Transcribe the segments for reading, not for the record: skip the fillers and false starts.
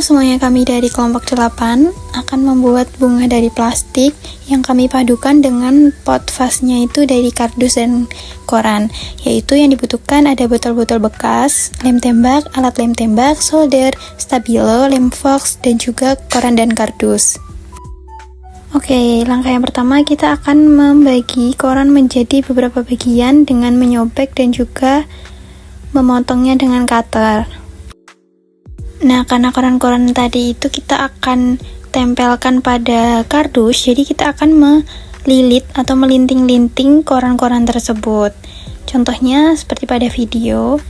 Halo semuanya, kami dari kelompok 8 akan membuat bunga dari plastik yang kami padukan dengan pot vasnya itu dari kardus dan koran. Yaitu yang dibutuhkan ada botol-botol bekas, lem tembak, alat lem tembak, solder, stabilo, lem fox, dan juga koran dan kardus. Oke, langkah yang pertama kita akan membagi koran menjadi beberapa bagian dengan menyobek dan juga memotongnya dengan cutter. Nah, karena koran-koran tadi itu kita akan tempelkan pada kardus, jadi kita akan melilit atau melinting-linting koran-koran tersebut. Contohnya seperti pada video.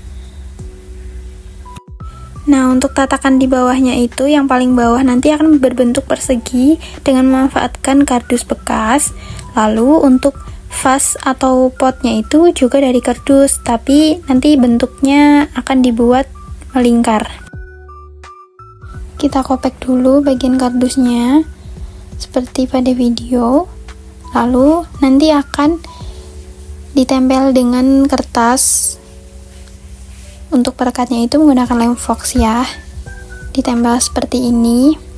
Nah, untuk tatakan di bawahnya itu, yang paling bawah nanti akan berbentuk persegi dengan memanfaatkan kardus bekas. Lalu untuk vas atau potnya itu juga dari kardus, tapi nanti bentuknya akan dibuat melingkar. Kita kopek dulu bagian kardusnya seperti pada video, lalu nanti akan ditempel dengan kertas. Untuk perekatnya itu menggunakan lem fox ya, ditempel seperti ini.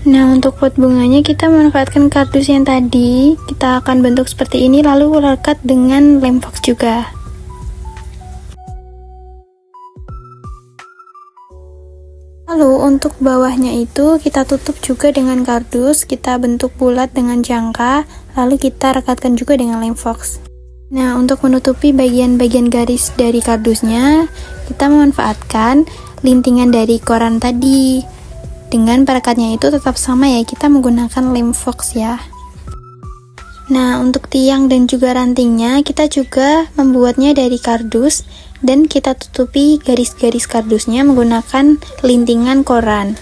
Nah, untuk pot bunganya kita memanfaatkan kardus yang tadi, kita akan bentuk seperti ini lalu lekat dengan lem fox juga. Lalu untuk bawahnya itu kita tutup juga dengan kardus, kita bentuk bulat dengan jangka, lalu kita rekatkan juga dengan lem fox. Nah, untuk menutupi bagian-bagian garis dari kardusnya, kita memanfaatkan lintingan dari koran tadi. Dengan perekatnya itu tetap sama ya, kita menggunakan lem fox ya. Nah, untuk tiang dan juga rantingnya kita juga membuatnya dari kardus dan kita tutupi garis-garis kardusnya menggunakan lintingan koran.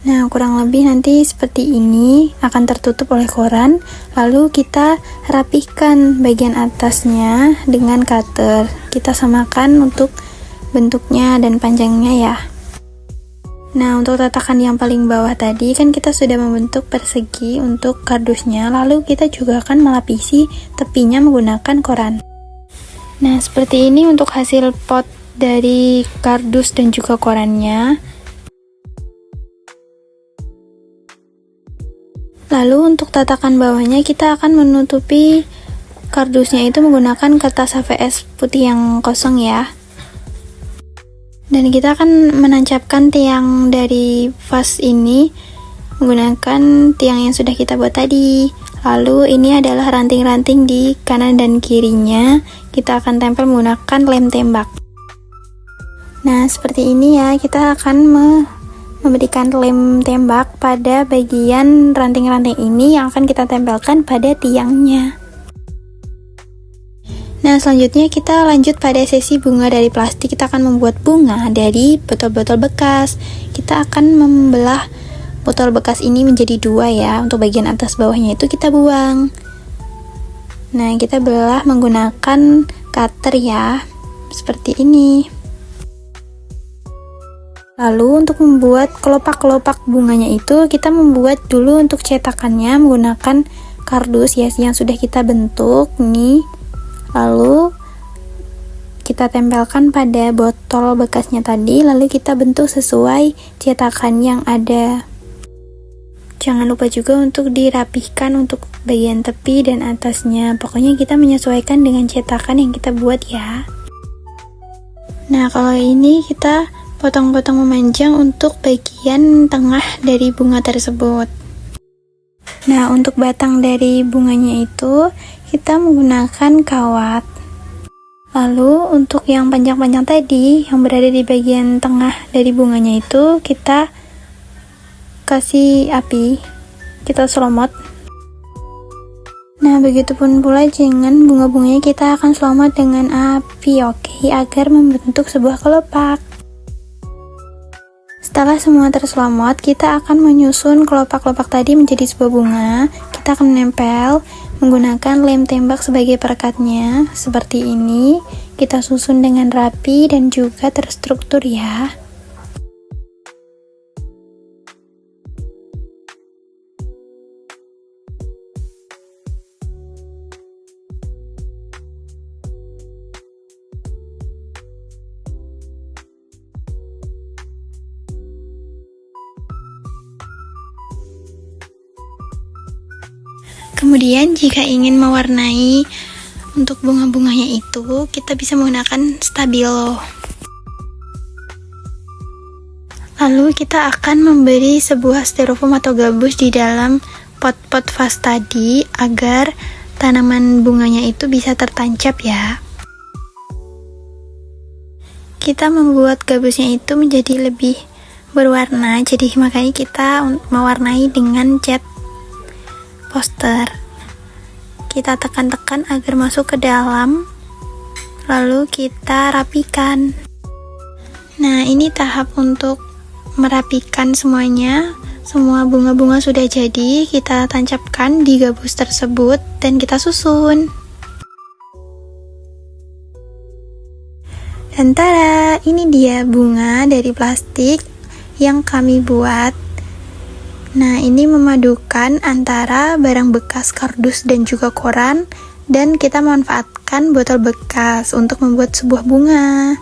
Nah, kurang lebih nanti seperti ini akan tertutup oleh koran, lalu kita rapihkan bagian atasnya dengan cutter. Kita samakan untuk bentuknya dan panjangnya ya. Nah, untuk tatakan yang paling bawah tadi kan kita sudah membentuk persegi untuk kardusnya, lalu kita juga akan melapisi tepinya menggunakan koran. Nah, seperti ini untuk hasil pot dari kardus dan juga korannya. Lalu untuk tatakan bawahnya kita akan menutupi kardusnya itu menggunakan kertas HVS putih yang kosong ya. Dan kita akan menancapkan tiang dari vas ini menggunakan tiang yang sudah kita buat tadi. Lalu ini adalah ranting-ranting di kanan dan kirinya, kita akan tempel menggunakan lem tembak. Nah, seperti ini ya, kita akan memberikan lem tembak pada bagian ranting-ranting ini yang akan kita tempelkan pada tiangnya. Nah, selanjutnya kita lanjut pada sesi bunga dari plastik. Kita akan membuat bunga dari botol-botol bekas. Kita akan membelah botol bekas ini menjadi dua ya. Untuk bagian atas bawahnya itu kita buang. Nah, kita belah menggunakan cutter ya, seperti ini. Lalu untuk membuat kelopak-kelopak bunganya itu, kita membuat dulu untuk cetakannya menggunakan kardus ya yang sudah kita bentuk nih. Lalu kita tempelkan pada botol bekasnya tadi, lalu kita bentuk sesuai cetakan yang ada. Jangan lupa juga untuk dirapihkan untuk bagian tepi dan atasnya. Pokoknya kita menyesuaikan dengan cetakan yang kita buat ya. Nah, kalau ini kita potong-potong memanjang untuk bagian tengah dari bunga tersebut. Nah, untuk batang dari bunganya itu kita menggunakan kawat. Lalu untuk yang panjang-panjang tadi yang berada di bagian tengah dari bunganya itu kita kasih api, kita selomot. Nah, begitupun pula dengan bunga-bunganya kita akan selomot dengan api, oke, agar membentuk sebuah kelopak. Setelah semua terselomot, kita akan menyusun kelopak-kelopak tadi menjadi sebuah bunga. Kita akan menempel menggunakan lem tembak sebagai perekatnya, seperti ini. Kita susun dengan rapi dan juga terstruktur ya. Kemudian jika ingin mewarnai untuk bunga-bunganya itu, kita bisa menggunakan stabilo. Lalu kita akan memberi sebuah styrofoam atau gabus di dalam pot-pot vas tadi agar tanaman bunganya itu bisa tertancap ya. Kita membuat gabusnya itu menjadi lebih berwarna, jadi makanya kita mewarnai dengan cat poster. Kita tekan-tekan agar masuk ke dalam, lalu kita rapikan. Nah, ini tahap untuk merapikan semuanya. Semua bunga-bunga sudah jadi, kita tancapkan di gabus tersebut dan kita susun. Dan tada, ini dia bunga dari plastik yang kami buat. Nah, ini memadukan antara barang bekas kardus dan juga koran, dan kita manfaatkan botol bekas untuk membuat sebuah bunga.